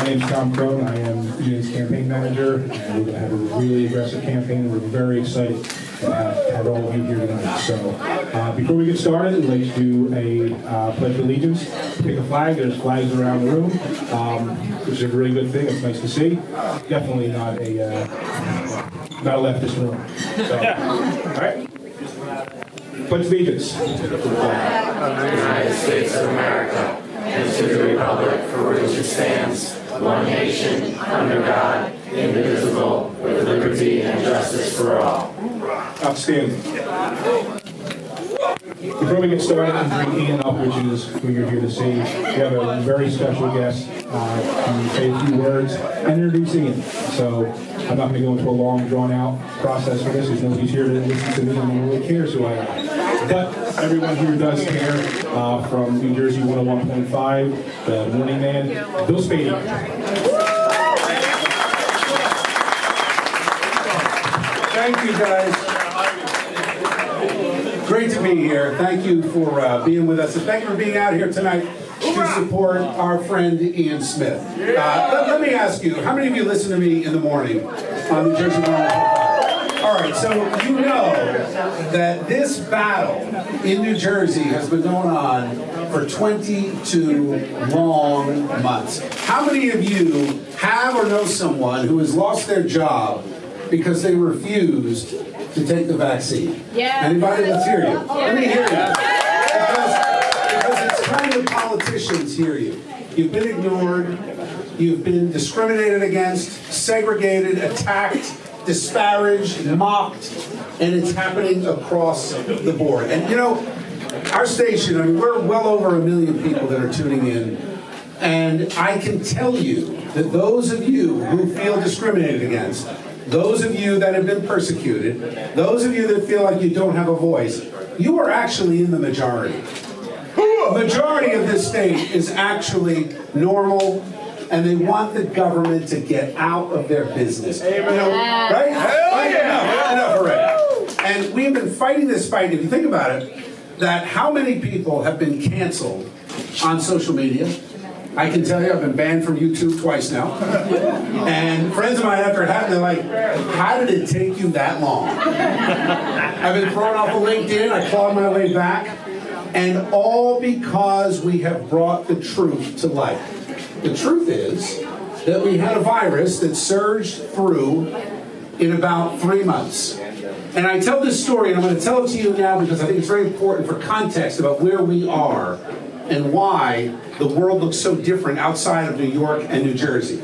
name's Tom Crone. I am Union's campaign manager, and we're going to have a really aggressive campaign. We're very excited to have all of you here tonight. So before we get started, we'd like to do a pledge of allegiance. Pick a flag. There's flags around the room, which is a really good thing. It's nice to see. Definitely not a leftist room. So, all right. Pledge of allegiance. To the flag of the United States of America, and to the republic for which it stands, one nation, under God, indivisible, with liberty and justice for all. Outstanding. Before we get started and bring Ian up, which is who you're here to see, we have a very special guest to say a few words and introduce Ian. So I'm not going to go into a long, drawn-out process for this, because nobody's here to listen to me and no one really cares who I am. But everyone here does care, from New Jersey 101.5, the Morning Man, Bill Spady. Thank you, guys. Great to be here. Thank you for being with us, and thank you for being out here tonight to support our friend Ian Smith. Let me ask you, how many of you listen to me in the morning on New Jersey 101.5? All right, so you know that this battle in New Jersey has been going on for 22 long months. How many of you have or know someone who has lost their job because they refused to take the vaccine? Yeah. Anybody? Let's hear you. Let me hear you. Because it's time the politicians hear you. You've been ignored. You've been discriminated against, segregated, attacked, disparaged, mocked, and it's happening across the board. And you know, our station, I mean, we're well over 1 million people that are tuning in, and I can tell you that those of you who feel discriminated against, those of you that have been persecuted, those of you that feel like you don't have a voice, you are actually in the majority. The majority of this state is actually normal, and they want the government to get out of their business. You know, right? Enough already. And we've been fighting this fight, if you think about it, that how many people have been canceled on social media? I can tell you, I've been banned from YouTube twice now. And friends of mine, after it happened, they're like, how did it take you that long? I've been thrown off of LinkedIn, I clawed my way back, and all because we have brought the truth to light. The truth is that we had a virus that surged through in about 3 months. And I tell this story, and I'm going to tell it to you now because I think it's very important for context about where we are and why the world looks so different outside of New York and New Jersey.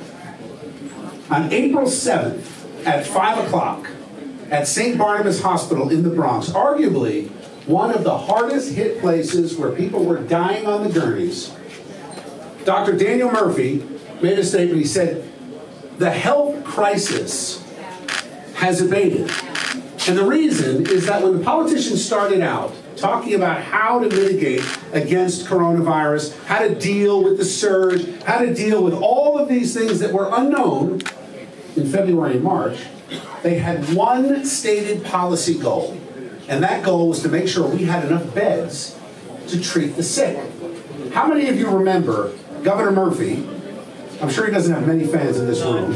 On April 7th at 5 o'clock at St. Barnabas Hospital in the Bronx, arguably one of the hardest hit places where people were dying on the gurneys, Dr. Daniel Murphy made a statement. He said, the health crisis has abated. And the reason is that when the politicians started out talking about how to mitigate against coronavirus, how to deal with the surge, how to deal with all of these things that were unknown in February and March, they had one stated policy goal. And that goal was to make sure we had enough beds to treat the sick. How many of you remember Governor Murphy? I'm sure he doesn't have many fans in this room.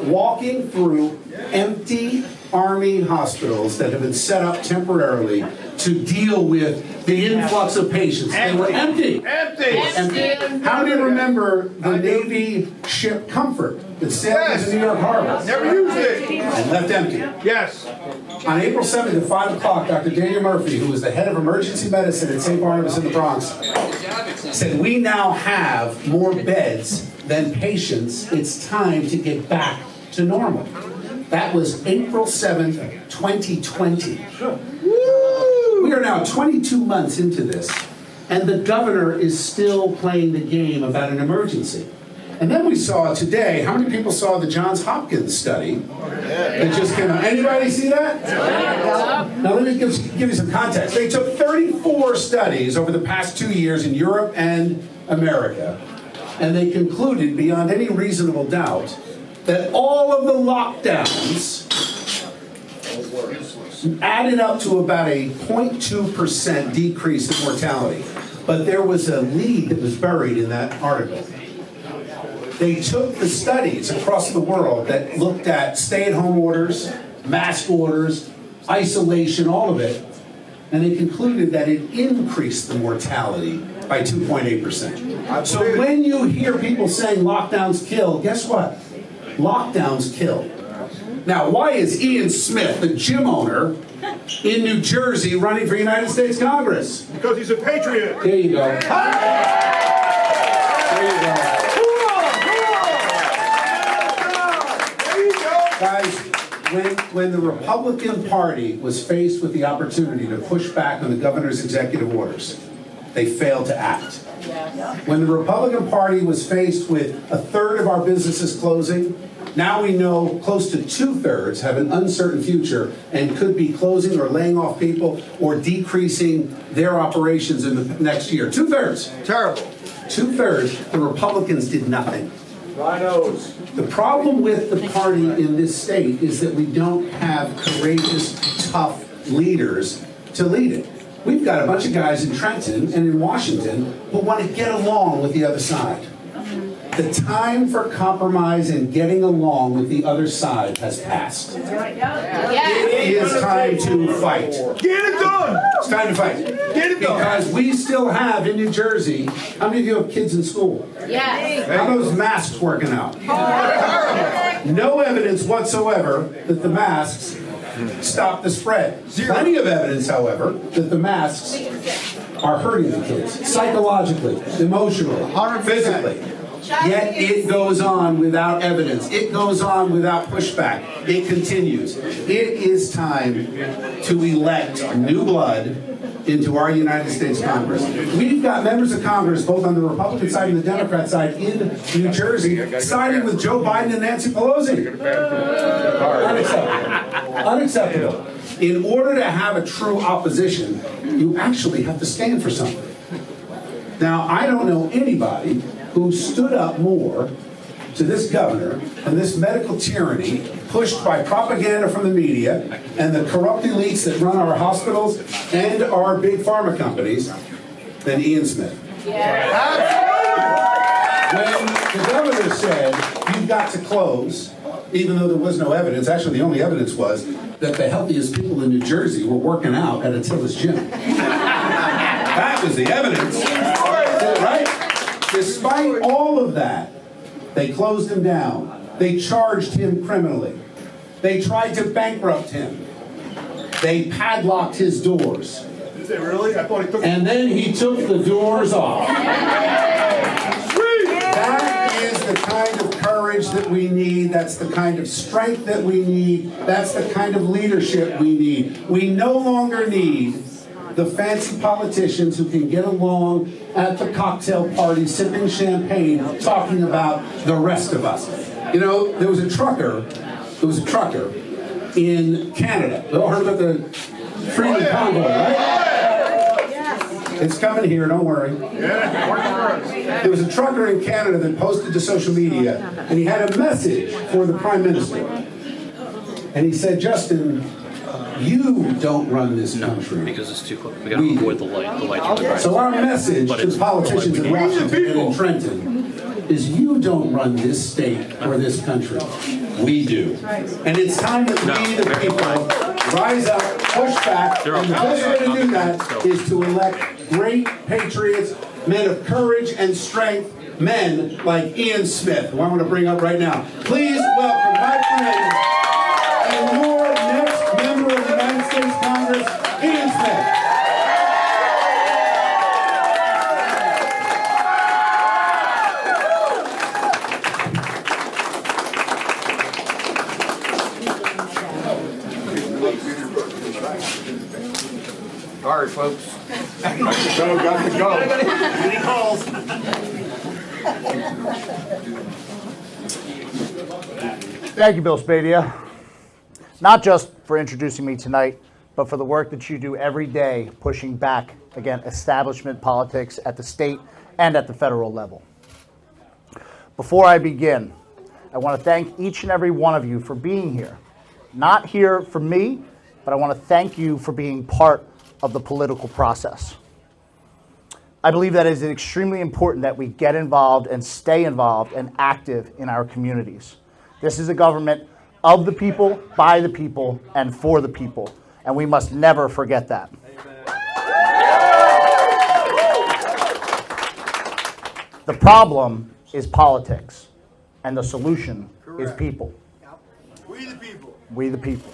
Walking through empty Army hospitals that have been set up temporarily to deal with the influx of patients. They were empty. Empty. How many remember the Navy ship Comfort that sailed into New York Harbor? Never used it. And left empty. Yes. On April 7th at 5 o'clock, Dr. Daniel Murphy, who was the head of emergency medicine at St. Barnabas in the Bronx, said, we now have more beds than patients. It's time to get back to normal. That was April 7th, 2020. We are now 22 months into this, and the governor is still playing the game about an emergency. And then we saw today, how many people saw the Johns Hopkins study that just came out? Anybody see that? Now let me give you some context. They took 34 studies over the past 2 years in Europe and America, and they concluded beyond any reasonable doubt that all of the lockdowns added up to about a 0.2% decrease in mortality. But there was a lead that was buried in that article. They took the studies across the world that looked at stay-at-home orders, mask orders, isolation, all of it, and they concluded that it increased the mortality by 2.8%. So when you hear people saying lockdowns kill, guess what? Lockdowns kill. Now, why is Ian Smith, the gym owner in New Jersey, running for United States Congress? Because he's a patriot. There you go. There you go. Guys, when the Republican Party was faced with the opportunity to push back on the governor's executive orders, they failed to act. When the Republican Party was faced with a third of our businesses closing, now we know close to 2/3 have an uncertain future and could be closing or laying off people or decreasing their operations in the next year. 2/3. Terrible. 2/3, the Republicans did nothing. Rhinos. The problem with the party in this state is that we don't have courageous, tough leaders to lead it. We've got a bunch of guys in Trenton and in Washington who want to get along with the other side. The time for compromise and getting along with the other side has passed. It is time to fight. Get it done. It's time to fight. Get it done. Because we still have in New Jersey, how many of you have kids in school? Yes. How are those masks working out? No evidence whatsoever that the masks stop the spread. Plenty of evidence, however, that the masks are hurting the kids psychologically, emotionally, 100%. physically. Yet it goes on without evidence. It goes on without pushback. It continues. It is time to elect new blood into our United States Congress. We've got members of Congress, both on the Republican side and the Democrat side, in New Jersey, siding with Joe Biden and Nancy Pelosi. Unacceptable. Unacceptable. In order to have a true opposition, you actually have to stand for something. Now, I don't know anybody who stood up more to this governor and this medical tyranny pushed by propaganda from the media and the corrupt elites that run our hospitals and our big pharma companies than Ian Smith. When the governor said, you've got to close, even though there was no evidence, actually the only evidence was that the healthiest people in New Jersey were working out at Attila's gym. That was the evidence, right? Despite all of that, they closed him down. They charged him criminally. They tried to bankrupt him. They padlocked his doors. Is it really? I thought he took. And then he took the doors off. That is the kind of courage that we need. That's the kind of strength that we need. That's the kind of leadership we need. We no longer need the fancy politicians who can get along at the cocktail party, sipping champagne, talking about the rest of us. You know, there was a trucker in Canada. You all heard about the Freedom Convoy, right? It's coming here, don't worry. There was a trucker in Canada that posted to social media, and he had a message for the Prime Minister. And he said, Justin, you don't run this country. Because it's too close. We gotta avoid the light. The light's really bright. So our message But to it's the politicians the in light we need. Washington and in Trenton is you don't run this state or this country. We do. And it's time that we, the people, rise up, push back, and the best way to do that is to elect great patriots, men of courage and strength, men like Ian Smith, who I want to bring up right now. Please welcome my friend and your next member of the United States Congress, Ian Smith. All right, folks. Got to go. Any calls? Thank you, Bill Spadia. Not just for introducing me tonight, but for the work that you do every day pushing back against establishment politics at the state and at the federal level. Before I begin, I want to thank each and every one of you for being here. Not here for me, but I want to thank you for being part of the political process. I believe that it is extremely important that we get involved and stay involved and active in our communities. This is a government of the people, by the people, and for the people, and we must never forget that. The problem is politics, and the solution is people. We the people. We the people.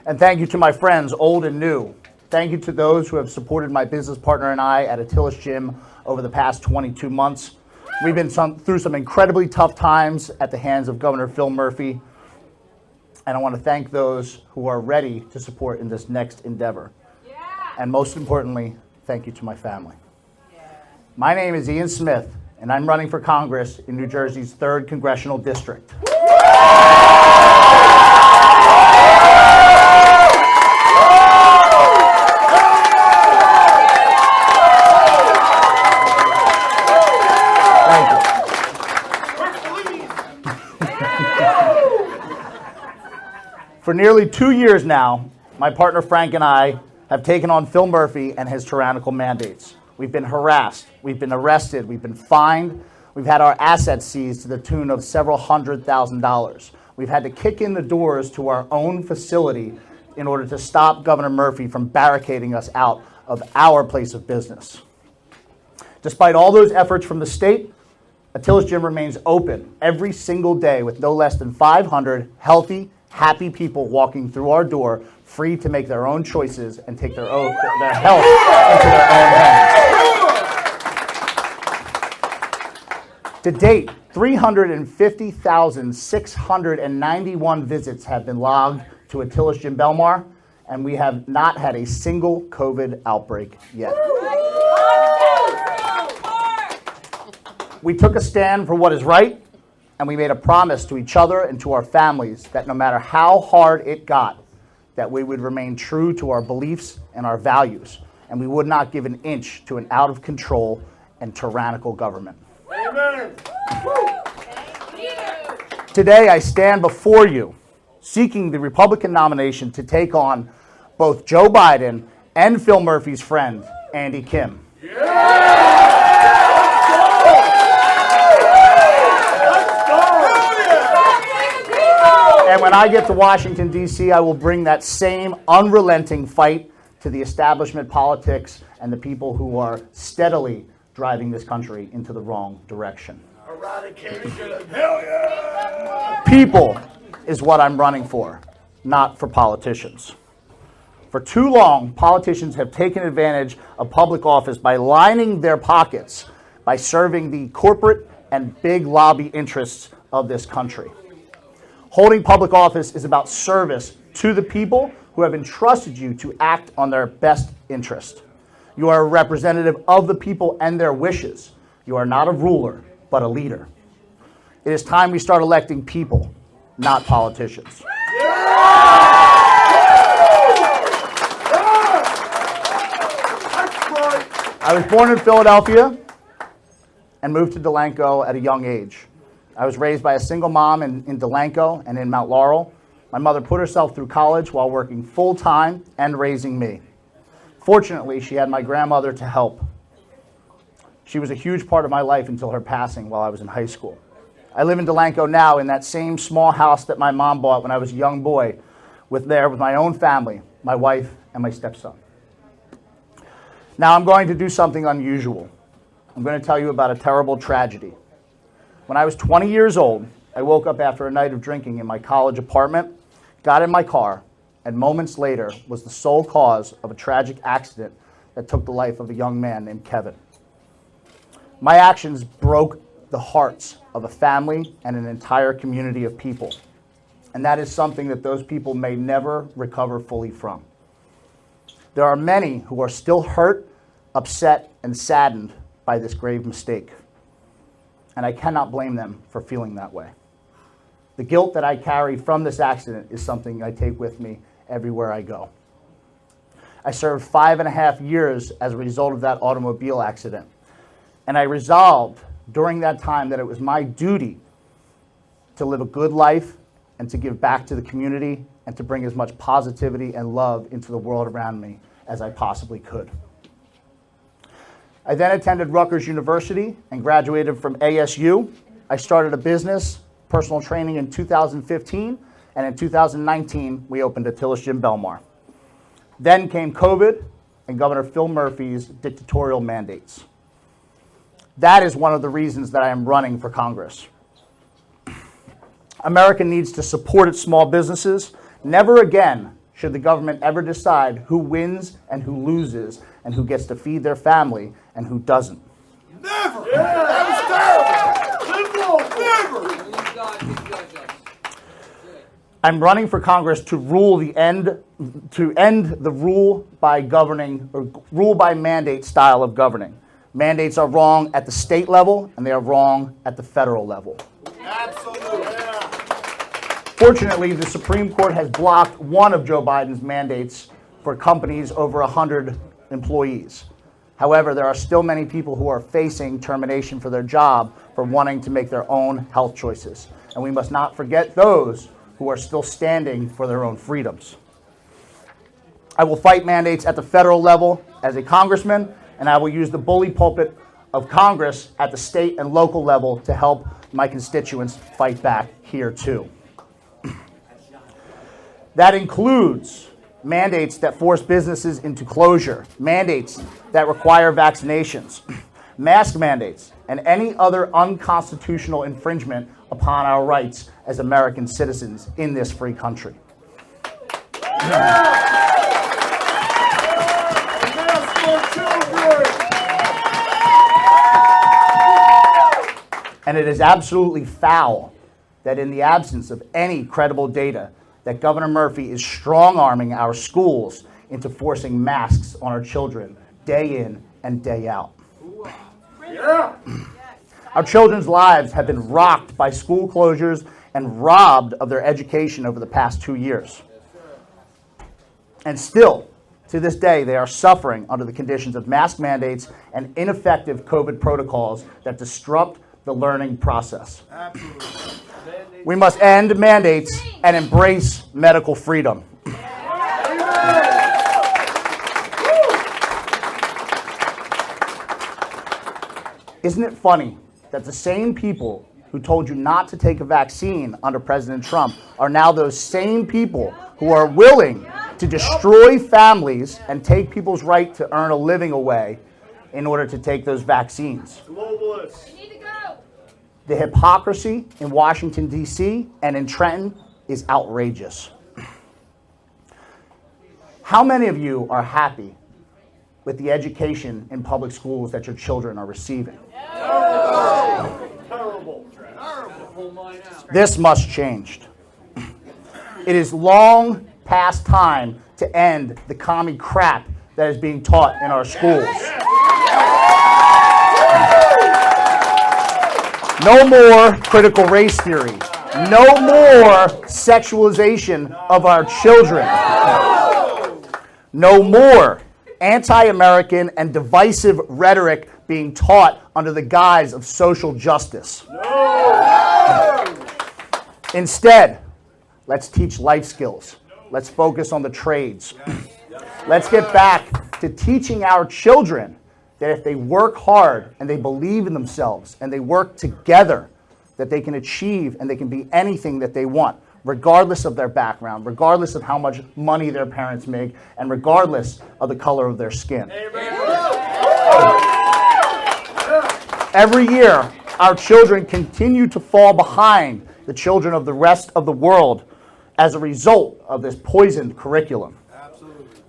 And thank you to my friends, old and new. Thank you to those who have supported my business partner and I at Attila's Gym over the past 22 months. We've been through some incredibly tough times at the hands of Governor Phil Murphy, and I want to thank those who are ready to support in this next endeavor. And most importantly, thank you to my family. My name is Ian Smith, and I'm running for Congress in New Jersey's 3rd Congressional District. For nearly 2 years now, my partner Frank and I have taken on Phil Murphy and his tyrannical mandates. We've been harassed, we've been arrested, we've been fined, we've had our assets seized to the tune of several $100,000. We've had to kick in the doors to our own facility in order to stop Governor Murphy from barricading us out of our place of business. Despite all those efforts from the state, Attila's Gym remains open every single day with no less than 500 healthy, happy people walking through our door, free to make their own choices and take their health into their own hands. To date, 350,691 visits have been logged to Attila's Gym Belmar, and we have not had a single COVID outbreak yet. We took a stand for what is right, and we made a promise to each other and to our families that no matter how hard it got, that we would remain true to our beliefs and our values, and we would not give an inch to an out-of-control and tyrannical government. Amen. Today, I stand before you, seeking the Republican nomination to take on both Joe Biden and Phil Murphy's friend, Andy Kim. And when I get to Washington, D.C., I will bring that same unrelenting fight to the establishment politics and the people who are steadily driving this country into the wrong direction. Eradication. Hell yeah! People is what I'm running for, not for politicians. For too long, politicians have taken advantage of public office by lining their pockets, by serving the corporate and big lobby interests of this country. Holding public office is about service to the people who have entrusted you to act on their best interest. You are a representative of the people and their wishes. You are not a ruler, but a leader. It is time we start electing people, not politicians. I was born in Philadelphia and moved to Delanco at a young age. I was raised by a single mom in Delanco and in Mount Laurel. My mother put herself through college while working full-time and raising me. Fortunately, she had my grandmother to help. She was a huge part of my life until her passing while I was in high school. I live in Delanco now in that same small house that my mom bought when I was a young boy, with my own family, my wife and my stepson. Now I'm going to do something unusual. I'm going to tell you about a terrible tragedy. When I was 20 years old, I woke up after a night of drinking in my college apartment, got in my car, and moments later was the sole cause of a tragic accident that took the life of a young man named Kevin. My actions broke the hearts of a family and an entire community of people, and that is something that those people may never recover fully from. There are many who are still hurt, upset, and saddened by this grave mistake. And I cannot blame them for feeling that way. The guilt that I carry from this accident is something I take with me everywhere I go. I served 5.5 years as a result of that automobile accident. And I resolved during that time that it was my duty to live a good life and to give back to the community and to bring as much positivity and love into the world around me as I possibly could. I then attended Rutgers University and graduated from ASU. I started a business, personal training, in 2015, and in 2019, we opened a Tillis Gym Belmar. Then came COVID and Governor Phil Murphy's dictatorial mandates. That is one of the reasons that I am running for Congress. America needs to support its small businesses. Never again should the government ever decide who wins and who loses and who gets to feed their family and who doesn't. Never! That was terrible! Never! I'm running for Congress to end the rule by governing or rule by mandate style of governing. Mandates are wrong at the state level and they are wrong at the federal level. Absolutely. Fortunately, the Supreme Court has blocked one of Joe Biden's mandates for companies over 100 employees. However, there are still many people who are facing termination for their job for wanting to make their own health choices. And we must not forget those who are still standing for their own freedoms. I will fight mandates at the federal level as a congressman, and I will use the bully pulpit of Congress at the state and local level to help my constituents fight back here too. That includes mandates that force businesses into closure, mandates that require vaccinations, mask mandates, and any other unconstitutional infringement upon our rights as American citizens in this free country. And it is absolutely foul that in the absence of any credible data, that Governor Murphy is strong-arming our schools into forcing masks on our children day in and day out. Yeah. Our children's lives have been rocked by school closures and robbed of their education over the past 2 years. And still, to this day, they are suffering under the conditions of mask mandates and ineffective COVID protocols that disrupt the learning process. Absolutely. We must end mandates and embrace medical freedom. Isn't it funny that the same people who told you not to take a vaccine under President Trump are now those same people who are willing to destroy families and take people's right to earn a living away in order to take those vaccines? Globalists. The hypocrisy in Washington, D.C. and in Trenton is outrageous. How many of you are happy with the education in public schools that your children are receiving? Terrible. This must change. It is long past time to end the commie crap that is being taught in our schools. No more critical race theory. No more sexualization of our children. No more anti-American and divisive rhetoric being taught under the guise of social justice. Instead, let's teach life skills. Let's focus on the trades. Let's get back to teaching our children that if they work hard and they believe in themselves and they work together, that they can achieve and they can be anything that they want, regardless of their background, regardless of how much money their parents make, and regardless of the color of their skin. Every year, our children continue to fall behind the children of the rest of the world as a result of this poisoned curriculum.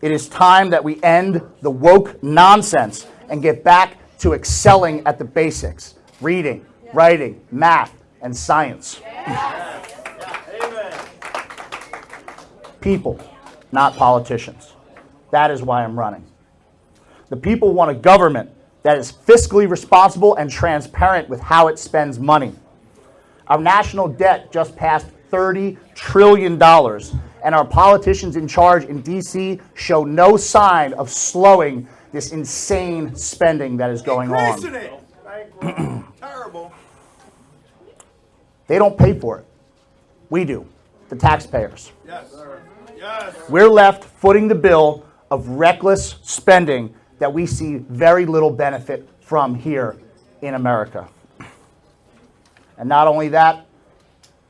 It is time that we end the woke nonsense and get back to excelling at the basics: reading, writing, math, and science. People, not politicians. That is why I'm running. The people want a government that is fiscally responsible and transparent with how it spends money. Our national debt just passed $30 trillion, and our politicians in charge in D.C. show no sign of slowing this insane spending that is going on. Terrible. They don't pay for it. We do, the taxpayers. Yes, sir. Yes. We're left footing the bill of reckless spending that we see very little benefit from here in America. And not only that,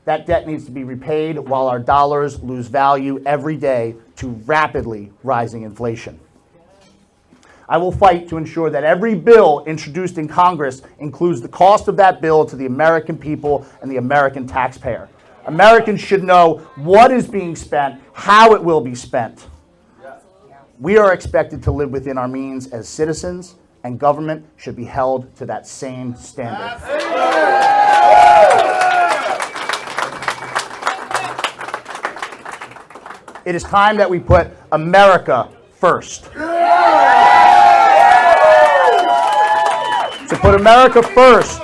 that debt needs to be repaid while our dollars lose value every day to rapidly rising inflation. I will fight to ensure that every bill introduced in Congress includes the cost of that bill to the American people and the American taxpayer. Americans should know what is being spent, how it will be spent. We are expected to live within our means as citizens, and government should be held to that same standard. It is time that we put America first. To put America first,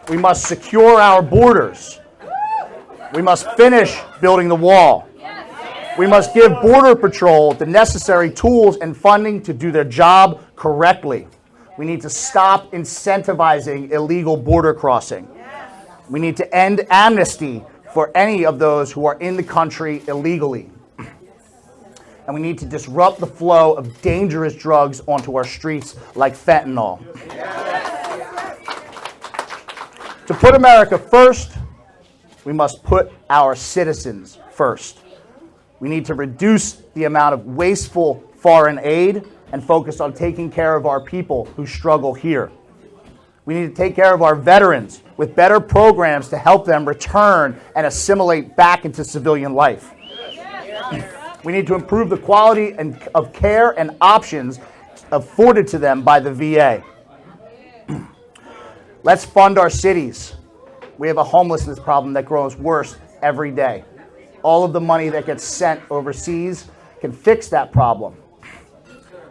we must secure our borders. We must finish building the wall. We must give Border Patrol the necessary tools and funding to do their job correctly. We need to stop incentivizing illegal border crossing. We need to end amnesty for any of those who are in the country illegally. And we need to disrupt the flow of dangerous drugs onto our streets like fentanyl. To put America first, we must put our citizens first. We need to reduce the amount of wasteful foreign aid and focus on taking care of our people who struggle here. We need to take care of our veterans with better programs to help them return and assimilate back into civilian life. We need to improve the quality of care and options afforded to them by the VA. Let's fund our cities. We have a homelessness problem that grows worse every day. All of the money that gets sent overseas can fix that problem.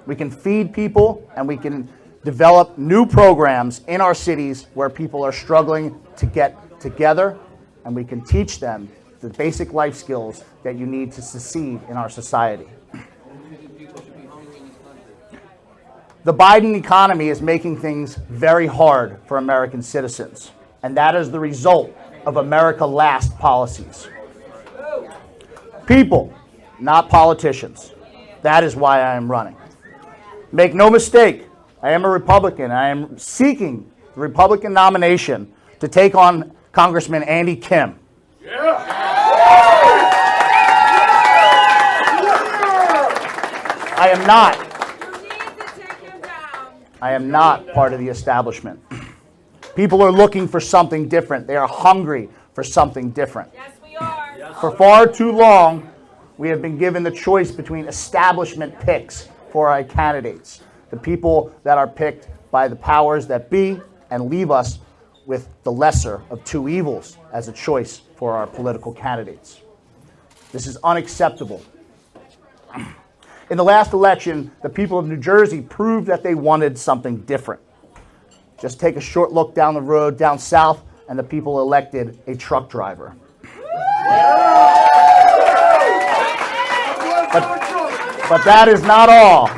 We can feed people, and we can develop new programs in our cities where people are struggling to get together, and we can teach them the basic life skills that you need to succeed in our society. The Biden economy is making things very hard for American citizens, and that is the result of America Last policies. People, not politicians. That is why I am running. Make no mistake, I am a Republican. I am seeking the Republican nomination to take on Congressman Andy Kim. I am not part of the establishment. People are looking for something different. They are hungry for something different. Yes, we are. For far too long, we have been given the choice between establishment picks for our candidates, the people that are picked by the powers that be, and leave us with the lesser of two evils as a choice for our political candidates. This is unacceptable. In the last election, the people of New Jersey proved that they wanted something different. Just take a short look down the road, down south, and the people elected a truck driver. But that is not all.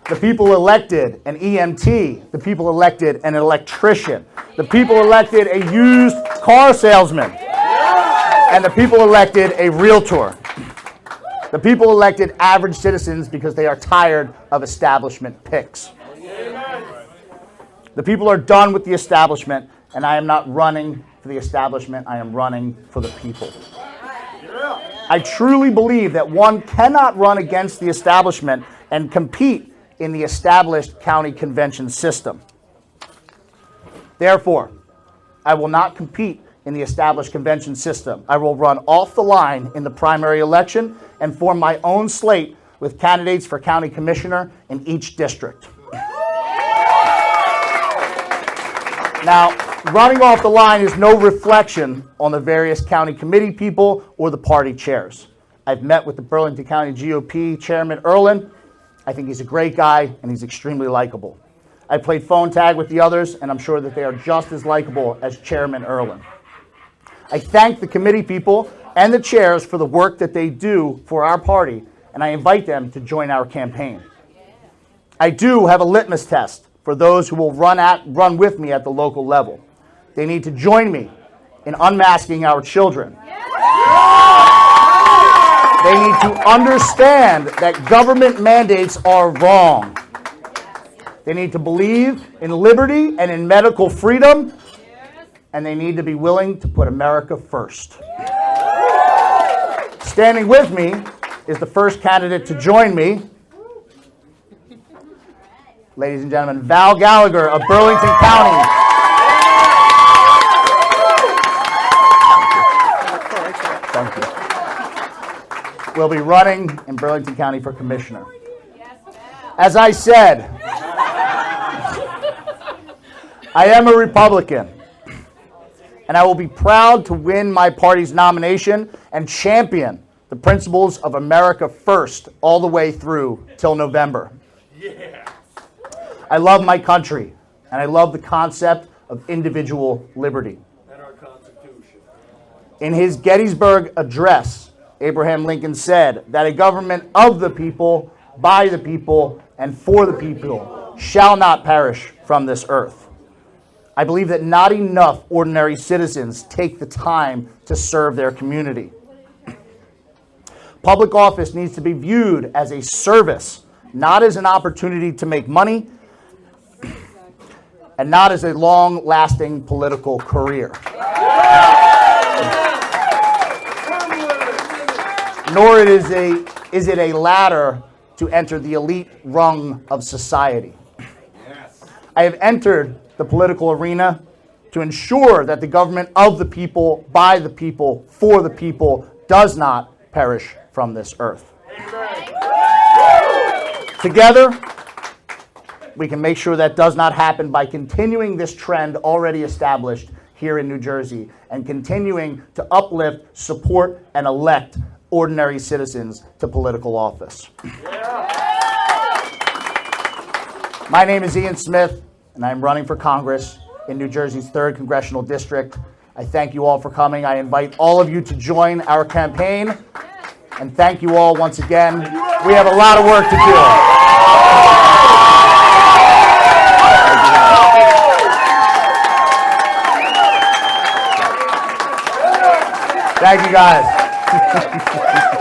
The people elected an EMT. The people elected an electrician. The people elected a used car salesman. And the people elected a realtor. The people elected average citizens because they are tired of establishment picks. The people are done with the establishment, and I am not running for the establishment. I am running for the people. I truly believe that one cannot run against the establishment and compete in the established county convention system. Therefore, I will not compete in the established convention system. I will run off the line in the primary election and form my own slate with candidates for county commissioner in each district. Now, running off the line is no reflection on the various county committee people or the party chairs. I've met with the Burlington County GOP Chairman Erlin. I think he's a great guy and he's extremely likable. I played phone tag with the others, and I'm sure that they are just as likable as Chairman Erlin. I thank the committee people and the chairs for the work that they do for our party, and I invite them to join our campaign. I do have a litmus test for those who will run with me at the local level. They need to join me in unmasking our children. They need to understand that government mandates are wrong. They need to believe in liberty and in medical freedom, and they need to be willing to put America first. Standing with me is the first candidate to join me. Ladies and gentlemen, Val Gallagher of Burlington County. Thank you. Will be running in Burlington County for commissioner. As I said, I am a Republican, and I will be proud to win my party's nomination and champion the principles of America first all the way through till November. I love my country, and I love the concept of individual liberty. And our Constitution. In his Gettysburg Address, Abraham Lincoln said that a government of the people, by the people, and for the people shall not perish from this earth. I believe that not enough ordinary citizens take the time to serve their community. Public office needs to be viewed as a service, not as an opportunity to make money, and not as a long-lasting political career. Nor is it a ladder to enter the elite rung of society. I have entered the political arena to ensure that the government of the people, by the people, for the people, does not perish from this earth. Together, we can make sure that does not happen by continuing this trend already established here in New Jersey and continuing to uplift, support, and elect ordinary citizens to political office. My name is Ian Smith, and I'm running for Congress in New Jersey's 3rd Congressional District. I thank you all for coming. I invite all of you to join our campaign, and thank you all once again. We have a lot of work to do. Thank you, guys.